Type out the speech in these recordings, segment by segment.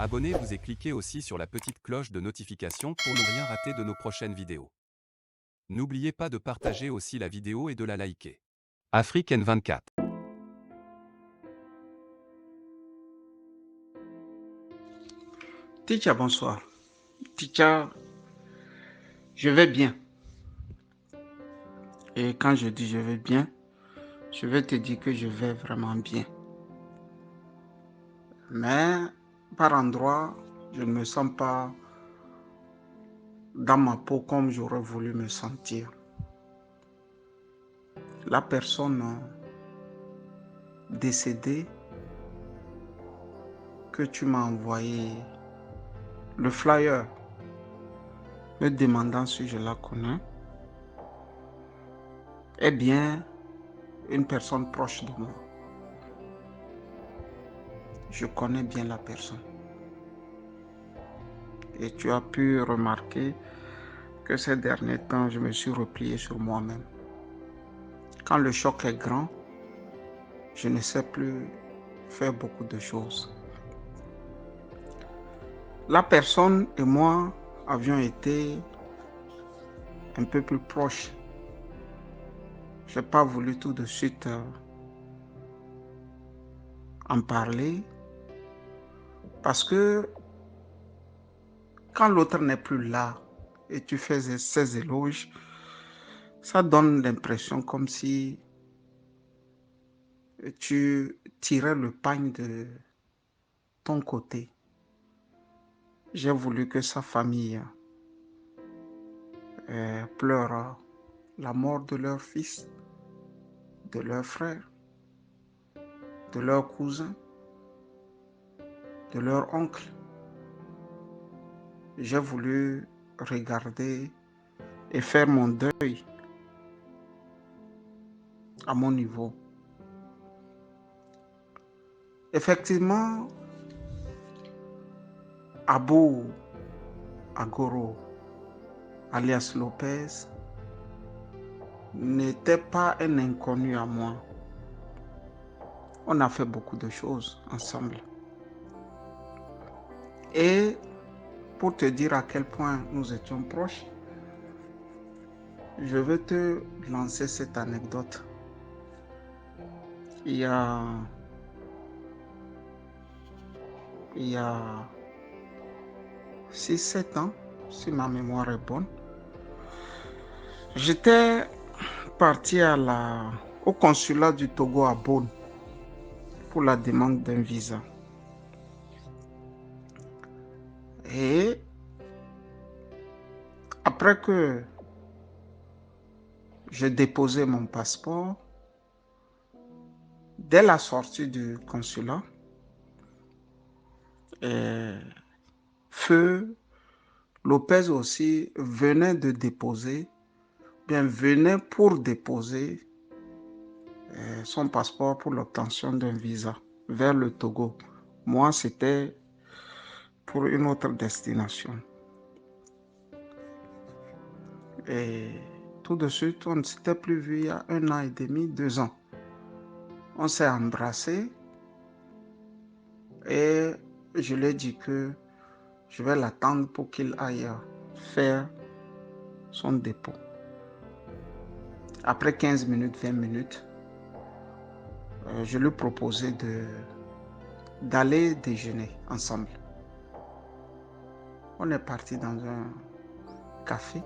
Abonnez-vous et cliquez aussi sur la petite cloche de notification pour ne rien rater de nos prochaines vidéos. N'oubliez pas de partager aussi la vidéo et de la liker. Afrique N24. Ticha, bonsoir. Ticha, je vais bien. Et quand je dis je vais bien, je vais te dire que je vais vraiment bien. Mais par endroits, je ne me sens pas dans ma peau comme j'aurais voulu me sentir. La personne décédée que tu m'as envoyé, le flyer, me demandant si je la connais, est bien une personne proche de moi. Je connais bien la personne. Et tu as pu remarquer que ces derniers temps, je me suis replié sur moi-même. Quand le choc est grand, je ne sais plus faire beaucoup de choses. La personne et moi avions été un peu plus proches. Je n'ai pas voulu tout de suite en parler parce que quand l'autre n'est plus là et tu fais ses éloges, ça donne l'impression comme si tu tirais le pagne de ton côté. J'ai voulu que sa famille pleure la mort de leur fils, de leur frère, de leur cousin, de leur oncle. J'ai voulu regarder et faire mon deuil à mon niveau. Effectivement, Abou Agoro, alias Lopez, n'était pas un inconnu à moi. On a fait beaucoup de choses ensemble. Et pour te dire à quel point nous étions proches, je vais te lancer cette anecdote. Il y a 6-7 ans, si ma mémoire est bonne, j'étais parti au consulat du Togo à Bonn pour la demande d'un visa. Et après que j'ai déposé mon passeport, dès la sortie du consulat, Feu Lopez aussi venait pour déposer son passeport pour l'obtention d'un visa vers le Togo. Moi, c'était pour une autre destination. Et tout de suite, on ne s'était plus vu il y a 1 an et demi, 2 ans. On s'est embrassés et je lui ai dit que je vais l'attendre pour qu'il aille faire son dépôt. Après 15 minutes, 20 minutes, je lui proposais d'aller déjeuner ensemble. On est parti dans un café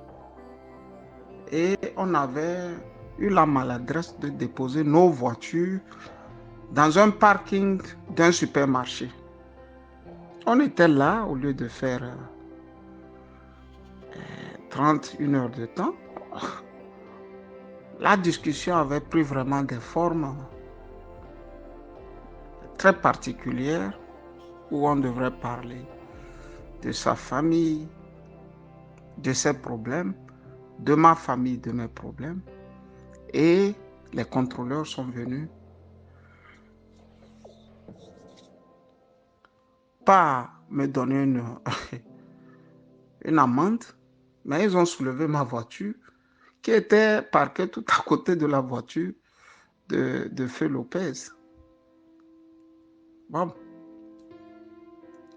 et on avait eu la maladresse de déposer nos voitures dans un parking d'un supermarché. On était là au lieu de faire 31 heures de temps. La discussion avait pris vraiment des formes très particulières où on devrait parler de sa famille, de ses problèmes, de ma famille, de mes problèmes. Et les contrôleurs sont venus pas me donner une amende, mais ils ont soulevé ma voiture qui était parquée tout à côté de la voiture de Feu Lopez. Bon.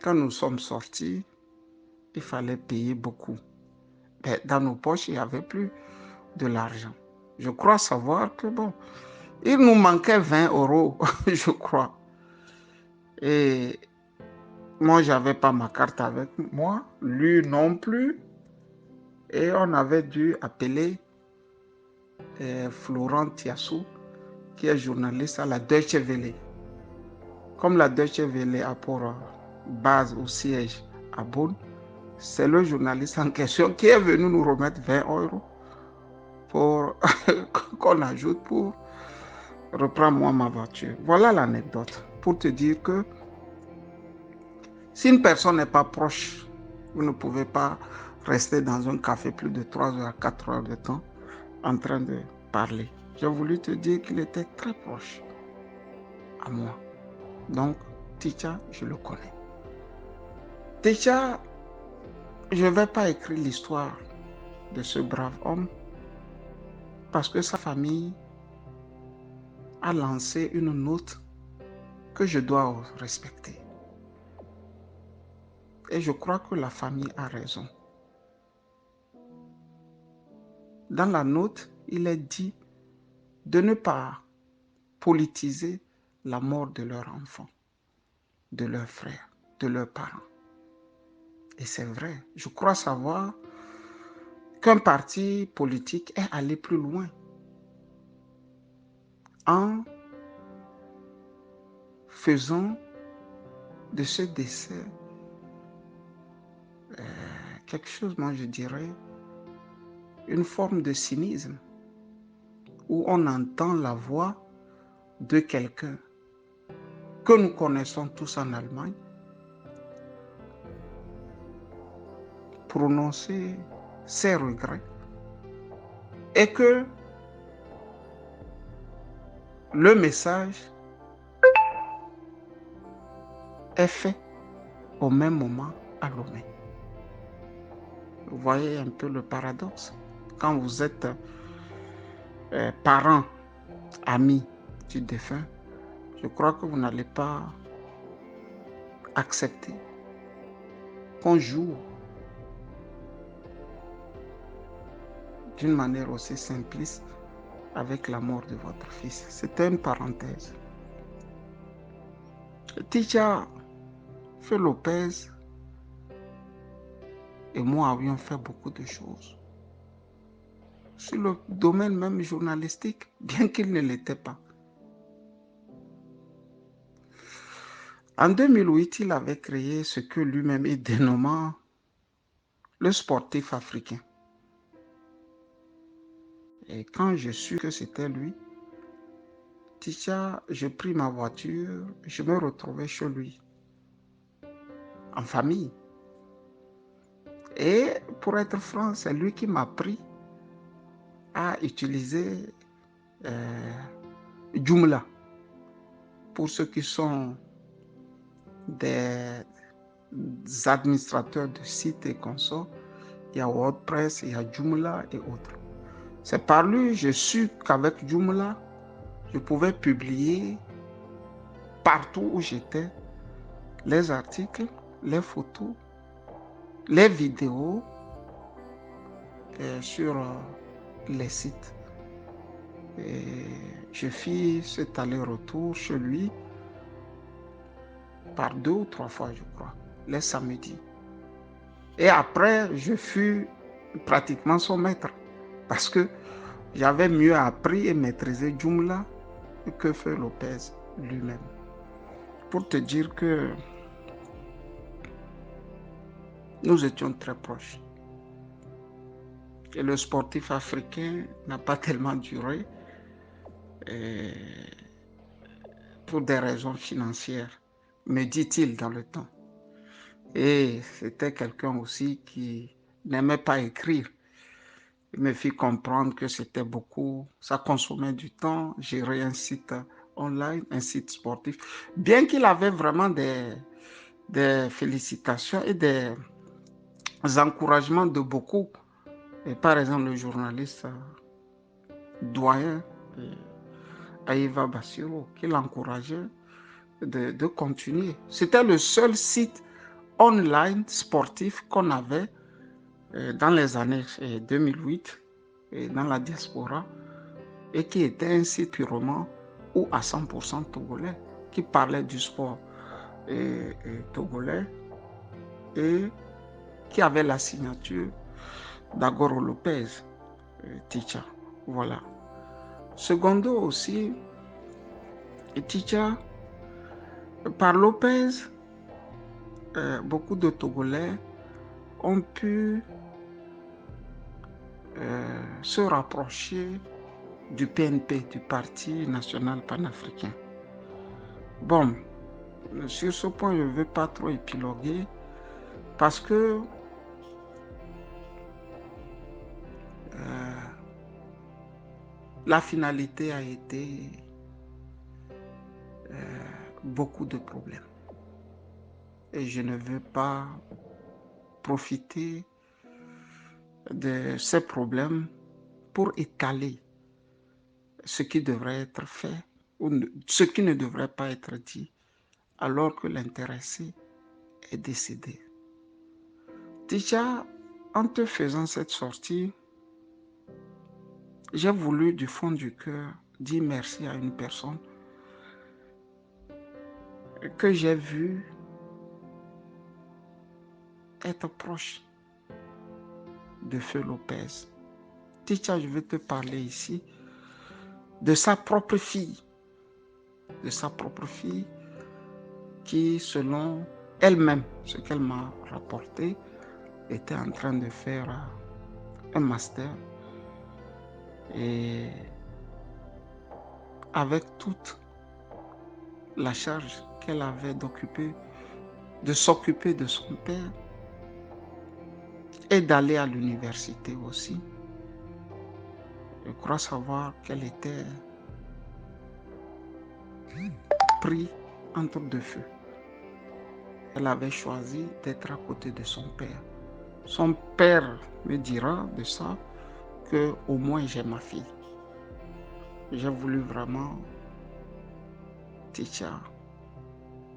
Quand nous sommes sortis, il fallait payer beaucoup. Mais dans nos poches, il n'y avait plus de l'argent. Je crois savoir que bon, il nous manquait 20 €, je crois. Et moi, je n'avais pas ma carte avec moi, lui non plus. Et on avait dû appeler Florent Tiassou, qui est journaliste à la Deutsche Welle. Comme la Deutsche Welle a pour base au siège à Bonn, c'est le journaliste en question qui est venu nous remettre 20 € pour qu'on ajoute pour reprendre moi ma voiture. Voilà l'anecdote. Pour te dire que si une personne n'est pas proche, vous ne pouvez pas rester dans un café plus de 3 heures à 4 heures de temps en train de parler. J'ai voulu te dire qu'il était très proche à moi. Donc, Ticha, je le connais. Ticha, je ne vais pas écrire l'histoire de ce brave homme parce que sa famille a lancé une note que je dois respecter. Et je crois que la famille a raison. Dans la note, il est dit de ne pas politiser la mort de leur enfant, de leurs frères, de leurs parents. Et c'est vrai, je crois savoir qu'un parti politique est allé plus loin en faisant de ce décès quelque chose, moi je dirais, une forme de cynisme, où on entend la voix de quelqu'un que nous connaissons tous en Allemagne prononcer ses regrets et que le message est fait au même moment à Lomé. Vous voyez un peu le paradoxe. Quand vous êtes parent, ami du défunt, je crois que vous n'allez pas accepter qu'on joue d'une manière aussi simpliste avec la mort de votre fils. C'était une parenthèse. Ticha Lopez et moi avions fait beaucoup de choses sur le domaine même journalistique, bien qu'il ne l'était pas. En 2008, il avait créé ce que lui-même est dénommant le sportif africain. Et quand je sus que c'était lui, Ticha, je pris ma voiture, je me retrouvais chez lui, en famille. Et pour être franc, c'est lui qui m'a appris à utiliser Joomla. Pour ceux qui sont des administrateurs de sites et consorts, il y a WordPress, il y a Joomla et autres. C'est par lui, je su qu'avec Joomla, je pouvais publier partout où j'étais les articles, les photos, les vidéos sur les sites. Et je fis cet aller-retour chez lui par 2 ou 3 fois, je crois, les samedis. Et après, je fus pratiquement son maître parce que j'avais mieux appris et maîtrisé Joomla que Feu Lopez lui-même. Pour te dire que nous étions très proches. Et le sportif africain n'a pas tellement duré pour des raisons financières, me dit-il dans le temps. Et c'était quelqu'un aussi qui n'aimait pas écrire. Il me fit comprendre que c'était beaucoup, ça consommait du temps, gérer un site online, un site sportif. Bien qu'il avait vraiment des félicitations et des encouragements de beaucoup. Et par exemple, le journaliste doyen Aïva Bassiro, qui l'encourageait de continuer. C'était le seul site online sportif qu'on avait dans les années 2008 et dans la diaspora, et qui était un site purement ou à 100% togolais, qui parlait du sport togolais et qui avait la signature d'Agoro Lopez, Ticha. Voilà. Secondo aussi, Ticha, par Lopez, beaucoup de Togolais ont pu se rapprocher du PNP, du Parti national panafricain. Bon, sur ce point, je ne veux pas trop épiloguer parce que la finalité a été beaucoup de problèmes. Et je ne veux pas profiter de ces problèmes pour étaler ce qui devrait être fait ou ce qui ne devrait pas être dit alors que l'intéressé est décédé. Déjà, en te faisant cette sortie, j'ai voulu du fond du cœur dire merci à une personne que j'ai vue être proche de Feu Lopez. Ticha, je vais te parler ici de sa propre fille. De sa propre fille qui, selon elle-même, ce qu'elle m'a rapporté, était en train de faire un master et avec toute la charge qu'elle avait de s'occuper de son père et d'aller à l'université aussi. Je crois savoir qu'elle était prise entre deux feux. Elle avait choisi d'être à côté de son père. Son père me dira de ça que au moins j'ai ma fille. J'ai voulu vraiment, Ticha,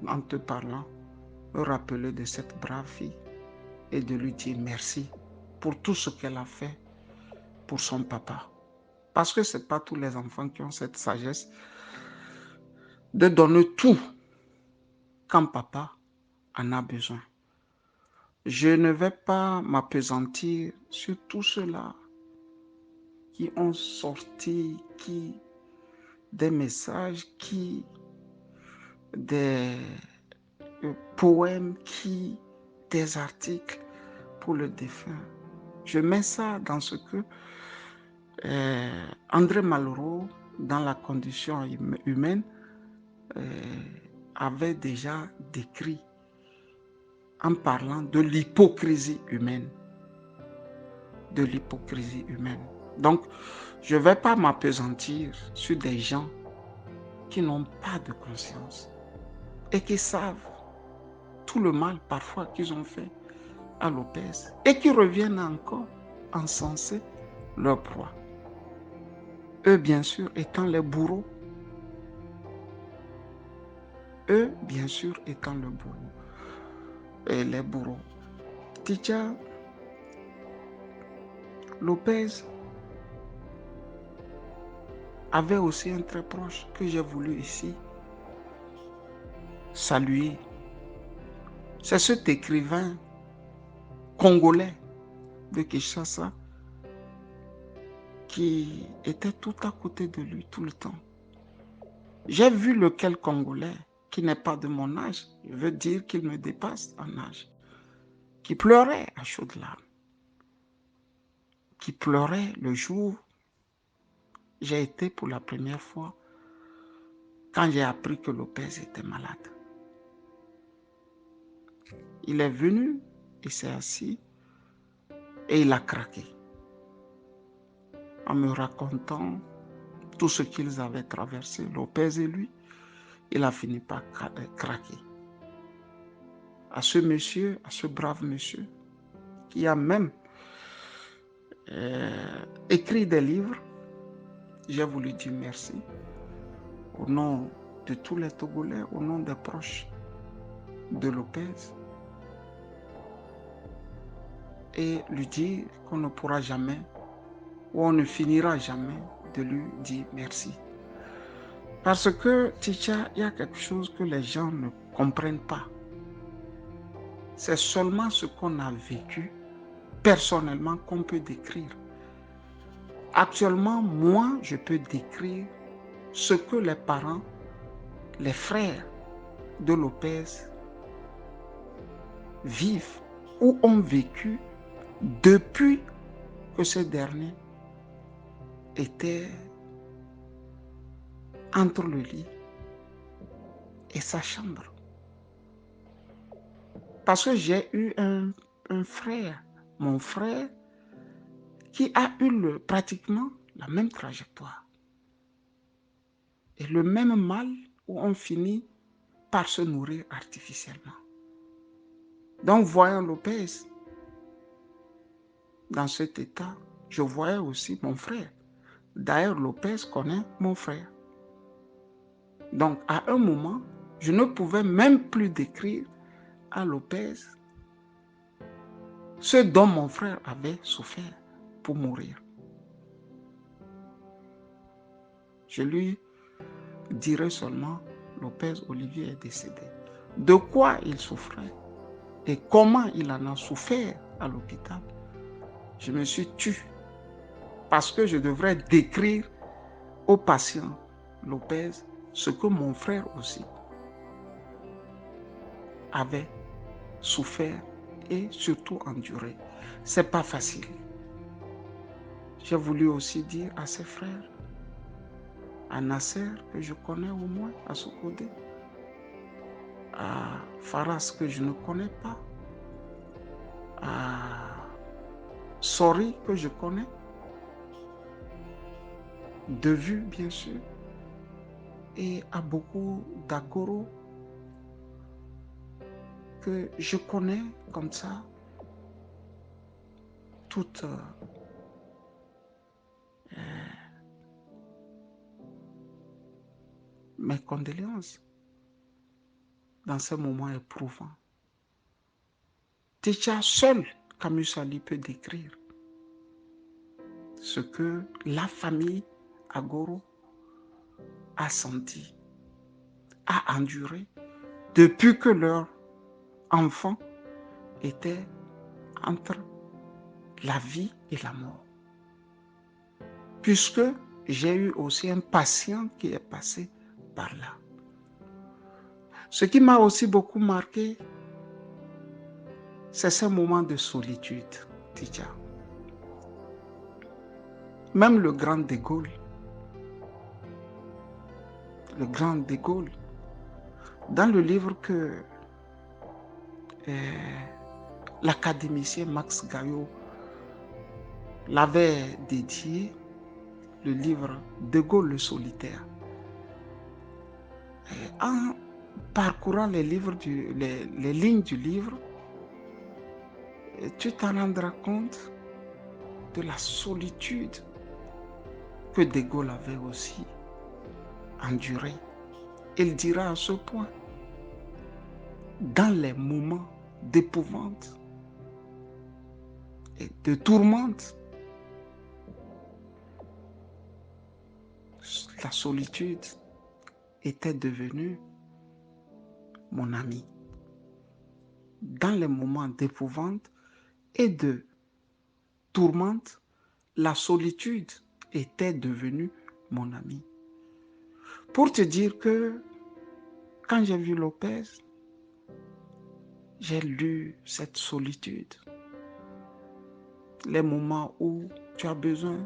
en te parlant, me rappeler de cette brave fille et de lui dire merci pour tout ce qu'elle a fait pour son papa. Parce que ce n'est pas tous les enfants qui ont cette sagesse de donner tout quand papa en a besoin. Je ne vais pas m'appesantir sur tout cela qui ont sorti, des messages, des poèmes, des articles pour le défunt. Je mets ça dans ce que André Malraux, dans la condition humaine, avait déjà décrit en parlant de l'hypocrisie humaine. De l'hypocrisie humaine. Donc, je ne vais pas m'appesantir sur des gens qui n'ont pas de conscience et qui savent tout le mal parfois qu'ils ont fait à Lopez et qui reviennent encore encenser leur proie. Eux, bien sûr, étant les bourreaux. Eux, bien sûr, étant le bourreau. Et les bourreaux. Ticha Lopez avait aussi un très proche que j'ai voulu ici saluer. C'est cet écrivain congolais de Kinshasa qui était tout à côté de lui tout le temps. J'ai vu lequel Congolais qui n'est pas de mon âge, je veux dire qu'il me dépasse en âge, qui pleurait à chaudes larmes, qui pleurait le jour où j'ai été pour la première fois quand j'ai appris que Lopez était malade. Il est venu, il s'est assis et il a craqué en me racontant tout ce qu'ils avaient traversé, Lopez et lui. Il a fini par craquer. À ce monsieur, à ce brave monsieur, qui a même écrit des livres, j'ai voulu dire merci au nom de tous les Togolais, au nom des proches de Lopez, et lui dire qu'on ne pourra jamais ou on ne finira jamais de lui dire merci. Parce que, Ticha, il y a quelque chose que les gens ne comprennent pas. C'est seulement ce qu'on a vécu personnellement qu'on peut décrire. Actuellement, moi, je peux décrire ce que les parents, les frères de Lopez vivent ou ont vécu depuis que ce dernier était entre le lit et sa chambre. Parce que j'ai eu un frère, mon frère, qui a eu pratiquement la même trajectoire. Et le même mal où on finit par se nourrir artificiellement. Donc, voyant Lopez dans cet état, je voyais aussi mon frère. D'ailleurs, Lopez connaît mon frère. Donc, à un moment, je ne pouvais même plus décrire à Lopez ce dont mon frère avait souffert pour mourir. Je lui dirais seulement, Lopez Olivier est décédé. De quoi il souffrait et comment il en a souffert à l'hôpital. Je me suis tue parce que je devrais décrire au patient Lopez ce que mon frère aussi avait souffert et surtout enduré. C'est pas facile. J'ai voulu aussi dire à ses frères, à Nasser, que je connais au moins, à Soukodé, à Faras, que je ne connais pas, à Sori, que je connais, de vue, bien sûr, et à beaucoup d'Agoro que je connais comme ça, toutes mes condoléances dans ces moments éprouvants. Déjà seul Camus Ali peut décrire ce que la famille Agoro a senti, a enduré depuis que leur enfant était entre la vie et la mort. Puisque j'ai eu aussi un patient qui est passé par là. Ce qui m'a aussi beaucoup marqué, c'est ces moments de solitude, Tidja. Même le grand de Gaulle, dans le livre que l'académicien Max Gaillot l'avait dédié, le livre De Gaulle le solitaire. Et en parcourant les lignes du livre, tu t'en rendras compte de la solitude que De Gaulle avait aussi endurée. Il dira à ce point, dans les moments d'épouvante et de tourmente, la solitude était devenue mon ami. Dans les moments d'épouvante et de tourmente, la solitude était devenue mon ami. Pour te dire que quand j'ai vu Lopez, j'ai lu cette solitude. Les moments où tu as besoin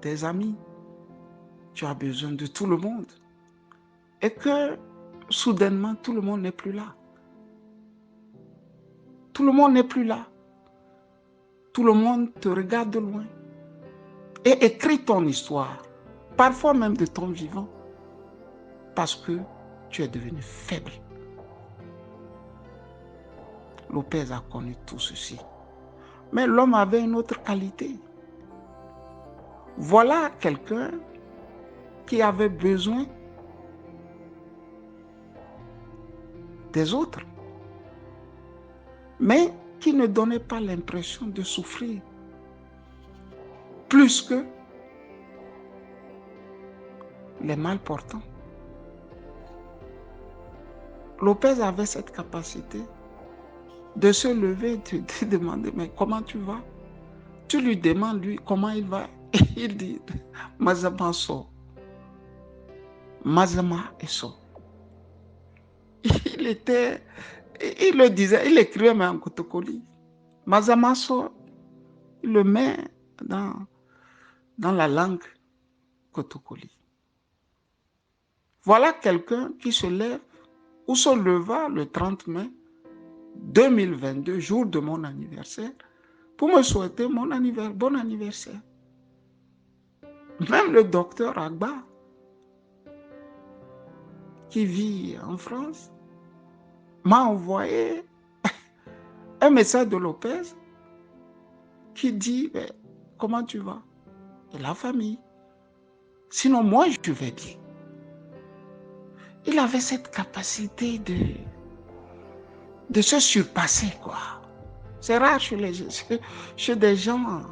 des amis, tu as besoin de tout le monde. Et que soudainement, tout le monde n'est plus là. Tout le monde n'est plus là. Tout le monde te regarde de loin et écrit ton histoire, parfois même de ton vivant, parce que tu es devenu faible. Lopez a connu tout ceci. Mais l'homme avait une autre qualité. Voilà quelqu'un qui avait besoin des autres. Mais qui ne donnait pas l'impression de souffrir plus que les mal portants. Lopez avait cette capacité de se lever et de demander, mais comment tu vas? Tu lui demandes, lui, comment il va? Et il dit, Mazama so. Mazama eso. Il le disait, il écrivait même en Kotokoli. Mazama so, il le met dans la langue Kotokoli. Voilà quelqu'un qui se lève ou se leva le 30 mai 2022, jour de mon anniversaire, pour me souhaiter bon anniversaire. Même le docteur Agba, qui vit en France, m'a envoyé un message de Lopez qui dit, comment tu vas? Et la famille. Sinon, moi, je vais bien. Il avait cette capacité de se surpasser, quoi. C'est rare chez des gens.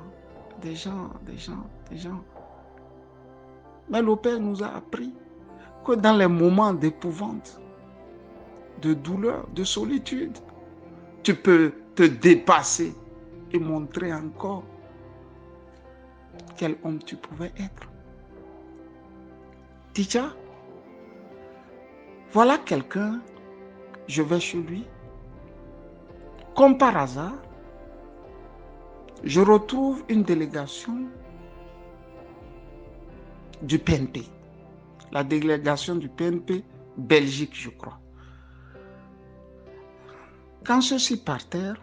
Mais Lopez nous a appris que dans les moments d'épouvante, de douleur, de solitude, tu peux te dépasser et montrer encore quel homme tu pouvais être. Ticha, voilà quelqu'un, je vais chez lui. Comme par hasard, je retrouve une délégation du PNP. La délégation du PNP, Belgique, je crois. Quand ceux-ci partèrent,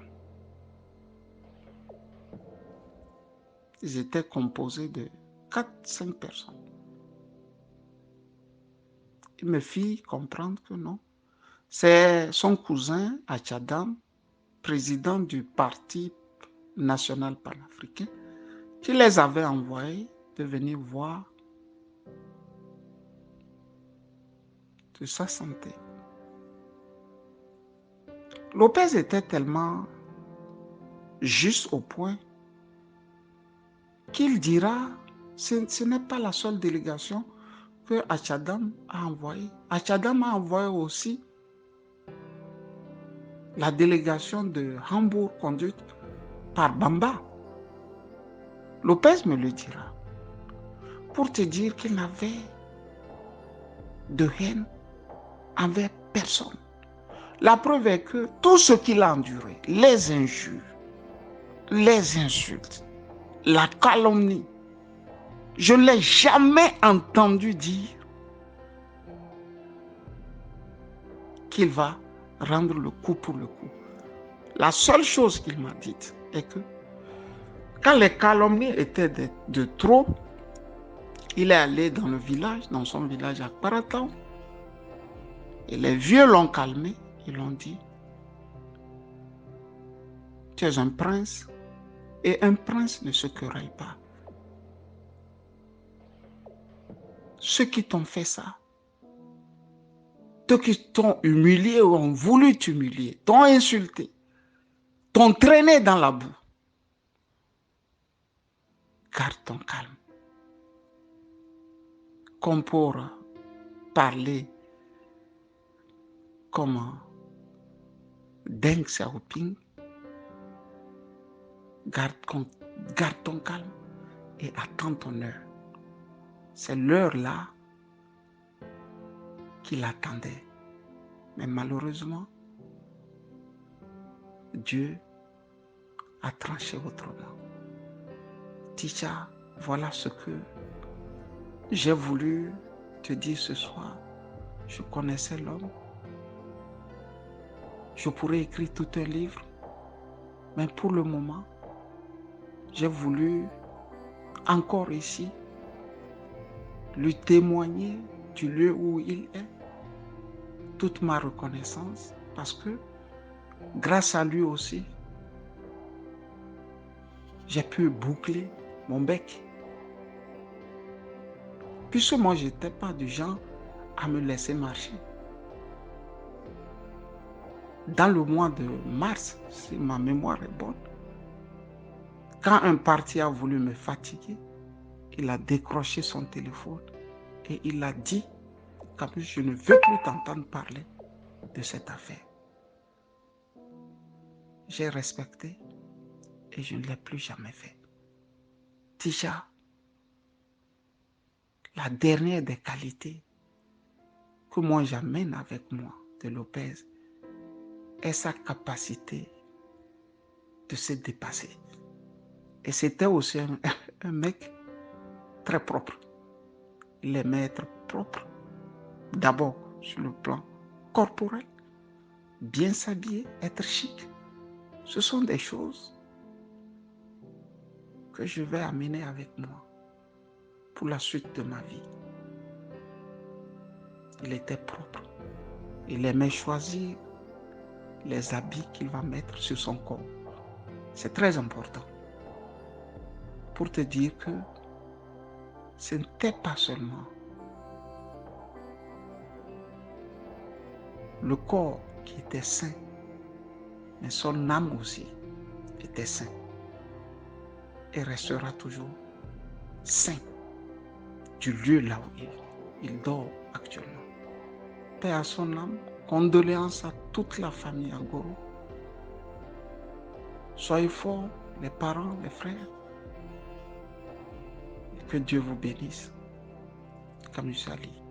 ils étaient composés de 4-5 personnes. Il me fit comprendre que non. C'est son cousin, Achadam, président du Parti national panafricain, qui les avait envoyés de venir voir de sa santé. Lopez était tellement juste au point qu'il dira, ce n'est pas la seule délégation que Achadam a envoyée. Achadam a envoyé aussi la délégation de Hambourg conduite par Bamba. Lopez me le dira. Pour te dire qu'il n'avait de haine envers personne. La preuve est que tout ce qu'il a enduré, les injures, les insultes, la calomnie, je ne l'ai jamais entendu dire qu'il va rendre le coup pour le coup. La seule chose qu'il m'a dite est que quand les calomnies étaient de trop, il est allé dans le village, dans son village à Kparatao, et les vieux l'ont calmé, ils l'ont dit, tu es un prince, et un prince ne se querelle pas. Ceux qui t'ont fait ça, ceux qui t'ont humilié ou ont voulu t'humilier, t'ont insulté, t'ont traîné dans la boue, garde ton calme. Comme pour parler comme Deng Xiaoping, garde ton calme et attends ton heure. C'est l'heure là qu'il attendait. Mais malheureusement, Dieu a tranché autrement. Ticha, voilà ce que j'ai voulu te dire ce soir. Je connaissais l'homme. Je pourrais écrire tout un livre. Mais pour le moment, j'ai voulu encore ici lui témoigner du lieu où il est, toute ma reconnaissance, parce que grâce à lui aussi, j'ai pu boucler mon bec. Puisque moi, je n'étais pas du genre à me laisser marcher. dans le mois de mars, si ma mémoire est bonne, quand un parti a voulu me fatiguer, il a décroché son téléphone et il a dit, Camus, je ne veux plus t'entendre parler de cette affaire. J'ai respecté et je ne l'ai plus jamais fait. Déjà, la dernière des qualités que moi j'amène avec moi de Lopez est sa capacité de se dépasser. Et c'était aussi un mec très propre. Il aimait être propre. D'abord sur le plan corporel, bien s'habiller, être chic. Ce sont des choses que je vais amener avec moi pour la suite de ma vie. Il était propre. Il aimait choisir les habits qu'il va mettre sur son corps. C'est très important pour te dire que ce n'était pas seulement le corps qui était sain, mais son âme aussi était sain et restera toujours sain du lieu là où il dort actuellement. Paix à son âme, condoléances à toute la famille Agoro. Soyez forts, les parents, les frères, et que Dieu vous bénisse. Camus Ali.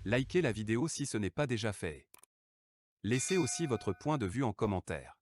Likez la vidéo si ce n'est pas déjà fait. Laissez aussi votre point de vue en commentaire.